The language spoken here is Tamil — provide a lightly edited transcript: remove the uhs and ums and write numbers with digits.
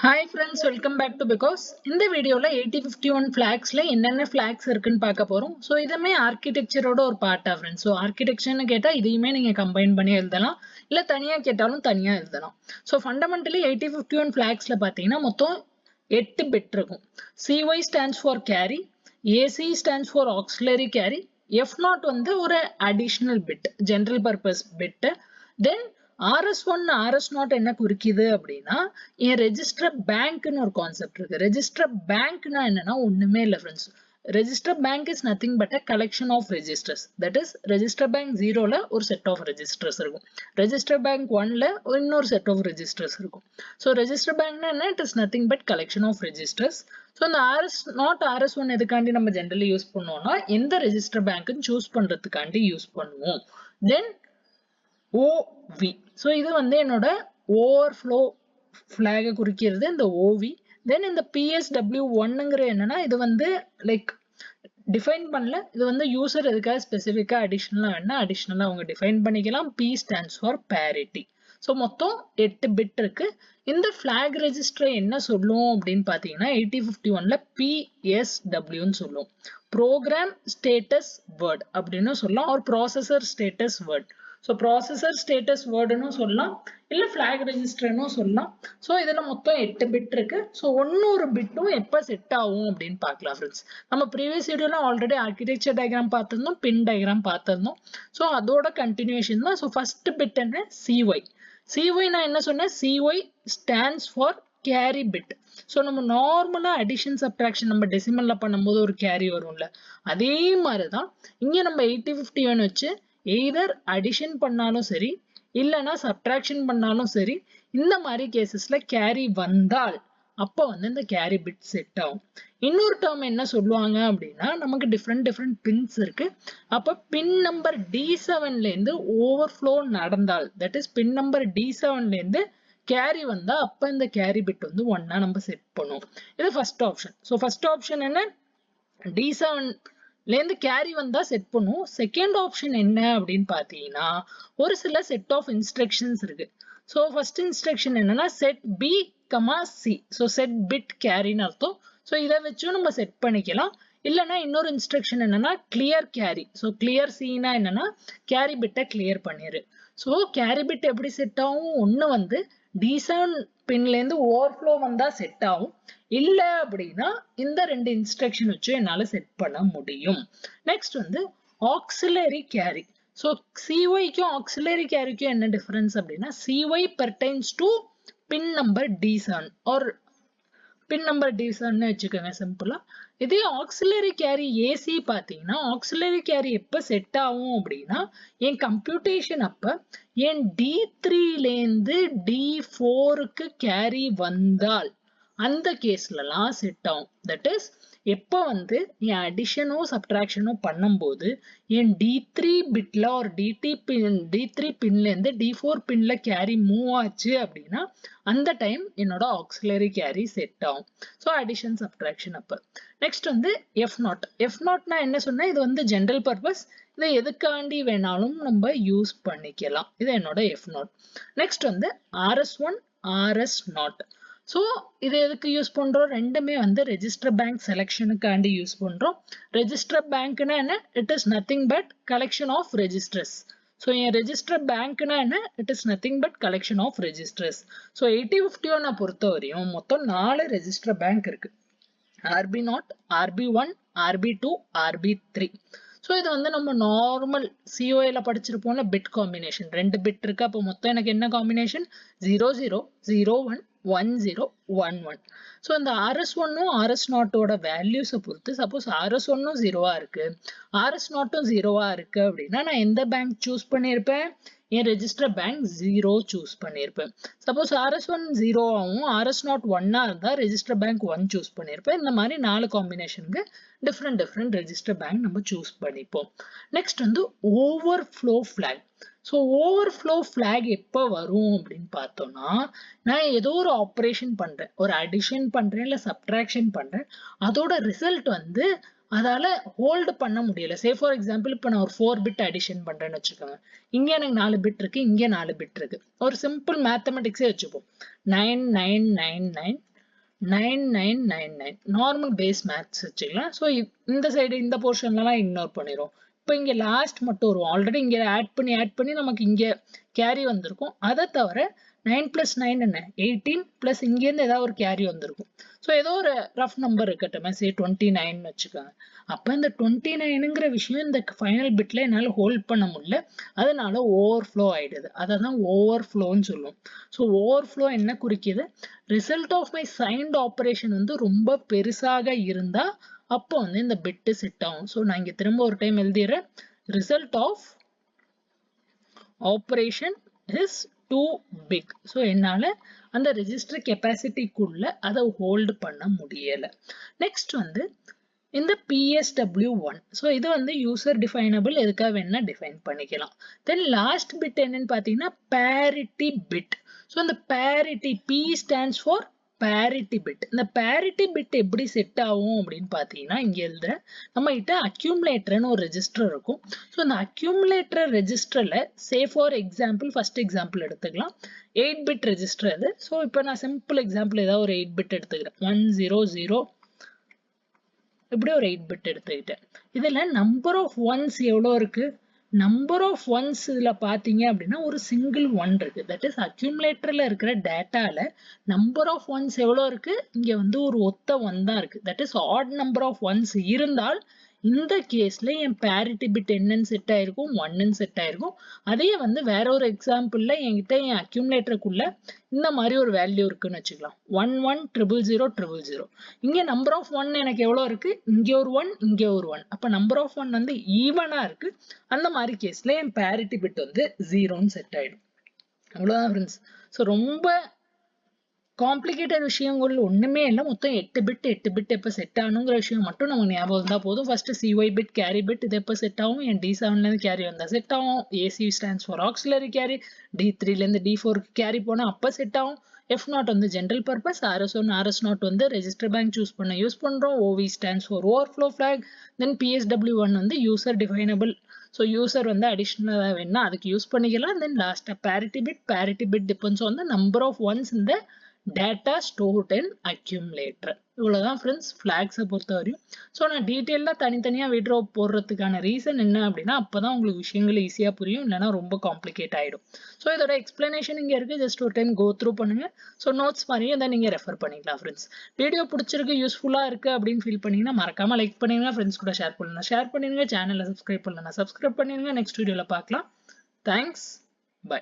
Hi friends, welcome back to Because. இந்த வீடியோல 8051 flagsல என்னென்ன flags இருக்குன்னு பார்க்க போறோம். So இதுமே ஆர்கிடெக்சரோட ஒரு பார்ட்டா friends. So ஆர்கிடெக்சர்னு கேட்டா இதையுமே நீங்க கம்பைன் பண்ணி எழுதலாம். இல்ல தனியா கேட்டாலும் தனியா எழுதலாம். So fundamentally 8051 flagsல பாத்தீங்கன்னா மொத்தம் 8 பிட் இருக்கும். CY stands for carry, AC stands for auxiliary carry, F0 வந்து ஒரு additional bit, general purpose bit. Then RS1 RS0 என்ன குறிக்குது அப்படின்னா என் ரெஜிஸ்டர் பேங்க்னு ஒரு கான்செப்ட் இருக்கு. ரெஜிஸ்டர் பேங்க்னா என்னன்னா ஒண்ணுமே இல்லை friends. Register bank is nothing but a collection of registers. That is register bank 0ல ஒரு செட் ஆஃப் ரெஜிஸ்டர்ஸ் இருக்கும். ரெஜிஸ்டர் பேங்க் 1ல இன்னொரு செட் ஆஃப் ரெஜிஸ்டர்ஸ் இருக்கும். ஸோ ரெஜிஸ்டர் பேங்க்னா என்ன? It is nothing but collection of registers. So இந்த RS1 எதுக்காண்டி நம்ம ஜென்ரலி யூஸ் பண்ணுவோம்னா எந்த ரெஜிஸ்டர் பேங்க்னு சூஸ் பண்றதுக்காண்டி யூஸ் பண்ணுவோம். Then OV. So இது வந்து என்னோட overflow flag குறிக்கிறது இந்த OV. Then இந்த PSW1ங்கிற என்னன்னா இது வந்து லைக் டிஃபைன் பண்ணல. இது வந்து யூசர் எதுக்காக ஸ்பெசிஃபிக்கா அடிஷனலா வேணா அடிஷனலா அவங்க டிஃபைன் பண்ணிக்கலாம். P stands for parity. So மொத்தம் 8 பிட் இருக்கு. இந்த ஃபிளாக் ரெஜிஸ்டர் என்ன சொல்லும் அப்படின்னு பாத்தீங்கன்னா 8051ல PSWன்னு சொல்லும். ப்ரோக்ராம் ஸ்டேட்டஸ் வேர்ட் அப்படின்னு சொல்லலாம். ஒரு processor status word. So processor status வேர்டுன்னு சொல்லலாம், இல்லை ஃபிளாக் ரெஜிஸ்டர்னு சொல்லலாம். ஸோ இதில் மொத்தம் 8 பிட் இருக்கு. ஸோ ஒன்னொரு பிட்டும் எப்போ செட் ஆகும் அப்படின்னு பார்க்கலாம் ஃப்ரெண்ட்ஸ். நம்ம ப்ரீவியஸ் வீடியோல ஆல்ரெடி ஆர்கிடெக்சர் டயக்ராம் பார்த்திருந்தோம், பின் டயக்ராம் பார்த்திருந்தோம். ஸோ அதோட கண்டினியூஷன் தான். ஸோ ஃபர்ஸ்ட் பிட் என்ன? சிஒய். சிஒய் நான் என்ன சொன்னேன்? CY stands for carry bit. So நம்ம நார்மலா அடிஷன் சப்ட்ராக்ஷன் நம்ம டெசிமல்ல பண்ணும்போது ஒரு கேரி வரும்ல, அதே மாதிரிதான் இங்க நம்ம 8051 வச்சு எய்தர் அடிஷன் பண்ணாலும் சரி இல்லைன்னா சப்ட்ராக்ஷன் பண்ணாலும் சரி, இந்த மாதிரி கேசஸ்ல கேரி வந்தால் அப்போ வந்து இந்த கேரி பிட் செட் ஆகும். இன்னொரு டேர்ம் என்ன சொல்லுவாங்க அப்படின்னா நமக்கு டிஃப்ரெண்ட் பின்ஸ் இருக்கு. அப்ப பின் நம்பர் D7ல இருந்து ஓவர்ஃப்ளோ நடந்தால், தட் இஸ் பின் நம்பர் D7ல இருந்து கேரி வந்தா அப்ப இந்த கேரி பிட் வந்து 1ஆ நம்ம செட் பண்ணுவோம். இது first option. So first option என்ன? D7ல இருந்து கேரி வந்தா செட் பண்ணுவோம். செகண்ட் ஆப்ஷன் என்ன அப்படின்னு பாத்தீங்கன்னா ஒரு சில செட் ஆஃப் இன்ஸ்ட்ரக்ஷன்ஸ் இருக்கு. ஸோ ஃபர்ஸ்ட் இன்ஸ்ட்ரக்ஷன் என்னன்னா set B, C. So set bit கேரின்னு அர்த்தம். ஸோ இதை வச்சும் நம்ம செட் பண்ணிக்கலாம். இல்லைன்னா இன்னொரு இன்ஸ்ட்ரக்ஷன் என்னன்னா கிளியர் கேரி. ஸோ கிளியர் Cனா என்னன்னா கேரி பிட்டை கிளியர் பண்ணிரு. ஸோ கேரி பிட் எப்படி செட் ஆகும்? ஒன்னு வந்து D7 பின்ல இருந்து ஓவர்ஃப்ளோ வந்தா செட் ஆகும். இல்ல அப்படின்னா இந்த ரெண்டு இன்ஸ்ட்ரக்ஷன் வச்சு என்னால செட் பண்ண முடியும். நெக்ஸ்ட் வந்து ஆக்சிலரி கேரி. ஸோ சிஒய்க்கும் ஆக்சிலரி கேரிக்கும் என்ன டிஃபரன்ஸ் அப்படின்னா CY pertains to pin number D7 or pin number D7ன்னு வச்சுக்கோங்க சிம்பிளா. இதே ஆக்சிலரி கேரி ஏசி பாத்தீங்கன்னா ஆக்சிலரி கேரி எப்ப செட் ஆகும் அப்படின்னா என் கம்ப்யூட்டேஷன் அப்ப என் D3ல இருந்து D4க்கு கேரி வந்தால் அந்த கேஸ்லலாம் செட் ஆகும். தட் இஸ் எப்போ வந்து என் அடிஷனோ சப்ட்ராக்ஷனோ பண்ணும்போது என் D3 பிட்ல ஒரு D3 பின்ல இருந்து D4 பின்ல கேரி மூவ் ஆச்சு அப்படின்னா அந்த டைம் என்னோட ஆக்சிலரி கேரி செட் ஆகும். ஸோ அடிஷன் சப்ட்ராக்ஷன் அப்ப. நெக்ஸ்ட் வந்து F0. F0னா என்ன சொன்னா இது வந்து ஜென்ரல் பர்பஸ். இதை எதுக்காண்டி வேணாலும் நம்ம யூஸ் பண்ணிக்கலாம். இது என்னோட F0. நெக்ஸ்ட் வந்து RS1, RS0. ஸோ இது எதுக்கு யூஸ் பண்றோம்? ரெண்டுமே வந்து ரெஜிஸ்டர் பேங்க் செலக்ஷனுக்காண்டி யூஸ் பண்றோம். ரெஜிஸ்டர் பேங்க்னா என்ன? It is nothing but collection of registers. So என் ரெஜிஸ்டர் பேங்க்னா என்ன? It is nothing but collection of registers. So 8051 பொறுத்த வரையும் மொத்தம் 4 ரெஜிஸ்டர் பேங்க் இருக்கு. RB0, RB1, RB2, RB3. So இது வந்து நம்ம நார்மல் சிஓஏல படிச்சிருப்போம்ல பிட் காம்பினேஷன். 2 பிட் இருக்கு. அப்போ மொத்தம் எனக்கு என்ன காம்பினேஷன்? 00, 01, 10, 11. ஸோ இந்த RS1ம் RS0ஓட வேல்யூஸை பொறுத்து சப்போஸ் RS1ம் 0வா இருக்கு, RS0ம் 0வா இருக்கு அப்படின்னா நான் எந்த பேங்க் சூஸ் பண்ணியிருப்பேன்? என் ரெஜிஸ்டர் பேங்க் 0 சூஸ் பண்ணியிருப்பேன். சப்போஸ் RS1 0 ஆகும் RS0 1ஆ இருந்தா ரெஜிஸ்டர் பேங்க் 1 சூஸ் பண்ணியிருப்பேன். இந்த மாதிரி 4 காம்பினேஷனுக்கு டிஃப்ரெண்ட் ரெஜிஸ்டர் பேங்க் நம்ம சூஸ் பண்ணிப்போம். நெக்ஸ்ட் வந்து overflow flag. So overflow flag எப்போ வரும் அப்படின்னு பார்த்தோம்னா நான் ஏதோ ஒரு ஆப்ரேஷன் பண்றேன், ஒரு அடிஷன் பண்றேன் இல்லை சப்ட்ராக்ஷன் பண்றேன், அதோட ரிசல்ட் வந்து அதால ஹோல்டு பண்ண முடியல. சே ஃபார் எக்ஸாம்பிள் இப்போ நான் ஒரு 4 பிட் அடிஷன் பண்றேன்னு வச்சுக்கோங்க. இங்க எனக்கு 4 பிட் இருக்கு, இங்க 4 பிட் இருக்கு. ஒரு சிம்பிள் மேத்தமெட்டிக்ஸே வச்சுப்போம். 9 9 9 9 9999 நார்மல் பேஸ் மேத்ஸ் வச்சுக்கலாம். ஸோ இந்த சைடு இந்த போர்ஷன்லாம் இக்னோர் பண்ணிடும். இப்போ இங்கே லாஸ்ட் மட்டும் வரும். ஆல்ரெடி இங்கே ஆட் பண்ணி நமக்கு இங்கே கேரி வந்திருக்கும். அதை தவிர 9 + 9 என்ன 18 ப்ளஸ் இங்கேருந்து ஏதாவது ஒரு கேரி வந்திருக்கும். ஸோ ஏதோ ஒரு ரஃப் நம்பர் இருக்கட்டும், சே 29 வச்சுக்கோங்க. அப்போ இந்த 29ங்கிற விஷயம் இந்த ஃபைனல் பிட்ல என்னால் ஹோல்ட் பண்ண முடியல, அதனால ஓவர்ஃப்ளோ ஆயிடுது. அதை தான் ஓவர்ஃப்ளோன்னு சொல்லுவோம். ஸோ ஓவர்ஃப்ளோ என்ன குறிக்குது? Result of my signed operation வந்து ரொம்ப பெருசாக இருந்தா அப்போ வந்து இந்த பிட்டு செட் ஆகும். ஸோ நான் இங்க திரும்ப ஒரு டைம் எழுதிடுறேன். Result of operation is too big. So என்னால அந்த ரெஜிஸ்டர் கெப்பாசிட்டிக்குள்ள அதை ஹோல்டு பண்ண முடியல. நெக்ஸ்ட் வந்து இந்த PSW1. ஸோ இது வந்து யூசர் டிஃபைனபிள், எதுக்காக வேணா டிஃபைன் பண்ணிக்கலாம். தென் லாஸ்ட் பிட் என்னன்னு பார்த்தீங்கன்னா parity பிட். ஸோ இந்த parity P stands for parity bit. இந்த parity bit எப்படி செட் ஆகும் அப்படின்னு பார்த்தீங்கன்னா, இங்க எழுதுற நம்ம கிட்ட அக்யூமுலேட்டர்னு ஒரு ரெஜிஸ்டர் இருக்கும். ஸோ இந்த அக்யூமுலேட்டர் ரெஜிஸ்டர்ல say for example first example எடுத்துக்கலாம். 8 பிட் ரெஜிஸ்டர் அது. ஸோ இப்போ நான் சிம்பிள் எக்ஸாம்பிள் ஏதாவது ஒரு 8 பிட் எடுத்துக்கிறேன். 100 இப்படி ஒரு 8 பிட் எடுத்துக்கிட்டேன். இதுல நம்பர் ஆஃப் ஒன்ஸ் எவ்வளோ இருக்கு? நம்பர் ஆஃப் ஒன்ஸ் இதுல பாத்தீங்க அப்படின்னா ஒரு சிங்கிள் ஒன் இருக்கு. தட் இஸ் அக்யூமுலேட்டர்ல இருக்கிற டேட்டால நம்பர் ஆஃப் ஒன்ஸ் எவ்வளோ இருக்கு? இங்க வந்து ஒரு ஒத்த ஒன் தான் இருக்கு. That is odd number of ones இருந்தால் இந்த கேஸ்ல என் parity பிட் என்னன்னு செட் ஆயிருக்கும்? 1ன்னு செட் ஆயிருக்கும். அதே வந்து வேற ஒரு எக்ஸாம்பிள்ல என்கிட்ட என் அக்யூமுலேட்டருக்குள்ள இந்த மாதிரி ஒரு வேல்யூ இருக்குன்னு வச்சுக்கலாம். 11000000. இங்க நம்பர் ஆஃப் ஒன் எனக்கு எவ்வளவு இருக்கு? இங்க ஒரு ஒன், இங்க ஒரு ஒன். அப்ப நம்பர் ஆஃப் ஒன் வந்து ஈவனா இருக்கு. அந்த மாதிரி கேஸ்ல என் parity பிட் வந்து 0ன்னு செட் ஆயிடும். அவ்வளவுதான் ஃப்ரெண்ட்ஸ். ஸோ ரொம்ப காம்ப்ளிகேட்டட் விஷயங்கள் ஒண்ணுமே இல்லை. மொத்தம் 8 பிட் எப்போ செட் ஆகணுங்கிற விஷயம் மட்டும் நம்ம ஞாபகம் இருந்தா போதும். First CY bit carry bit இது எப்போ செட் ஆகும்? என் D7ல இருந்து கேரி வந்தா செட் ஆகும். AC stands for auxiliary carry. D3ல இருந்து D4 கேரி போனா அப்ப செட் ஆகும். F0 வந்து ஜெனரல் பர்பஸ். RS1 RS0 வந்து ரெஜிஸ்டர் பேங்க் சூஸ் பண்ண யூஸ் பண்றோம். OV stands for overflow flag. Then PSW1 வந்து யூசர் டிஃபைனபிள். ஸோ யூசர் வந்து அடிஷ்னலாக வேணும்னா அதுக்கு யூஸ் பண்ணிக்கலாம். தென் லாஸ்டா parity bit depends on the number of ones in the data stored in accumulator. இவ்வளவுதான் ஃப்ரெண்ட்ஸ் ஃபிளாக்ஸை பொறுத்த வரையும். ஸோ நான் டீட்டெயிலாக தனித்தனியாக விட்ரோ போடுறதுக்கான ரீசன் என்ன அப்படின்னா அப்போதான் உங்களுக்கு விஷயங்கள் ஈஸியாக புரியும், இல்லைன்னா ரொம்ப காம்ப்ளிகேட் ஆகிடும். ஸோ இதோட எக்ஸ்பிளனேஷன் இங்கே இருக்குது. ஜஸ்ட் ஒரு டைம் கோ த்ரூ பண்ணுங்க. ஸோ நோட்ஸ் மாதிரியும் இதை நீங்கள் ரெஃபர் பண்ணிக்கலாம் ஃப்ரெண்ட்ஸ். வீடியோ பிடிச்சிருக்கு, யூஸ்ஃபுல்லாக இருக்குது அப்படின்னு ஃபீல் பண்ணீங்கன்னா மறக்காமல் லைக் பண்ணிடுங்க. ஃப்ரெண்ட்ஸ் கூட ஷேர் பண்ணிடுங்க. சேனலை சப்ஸ்கிரைப் பண்ணலன்னா சப்ஸ்கிரைப் பண்ணிடுங்க. நெக்ஸ்ட் வீடியோவில் பார்க்கலாம். தேங்க்ஸ். பை.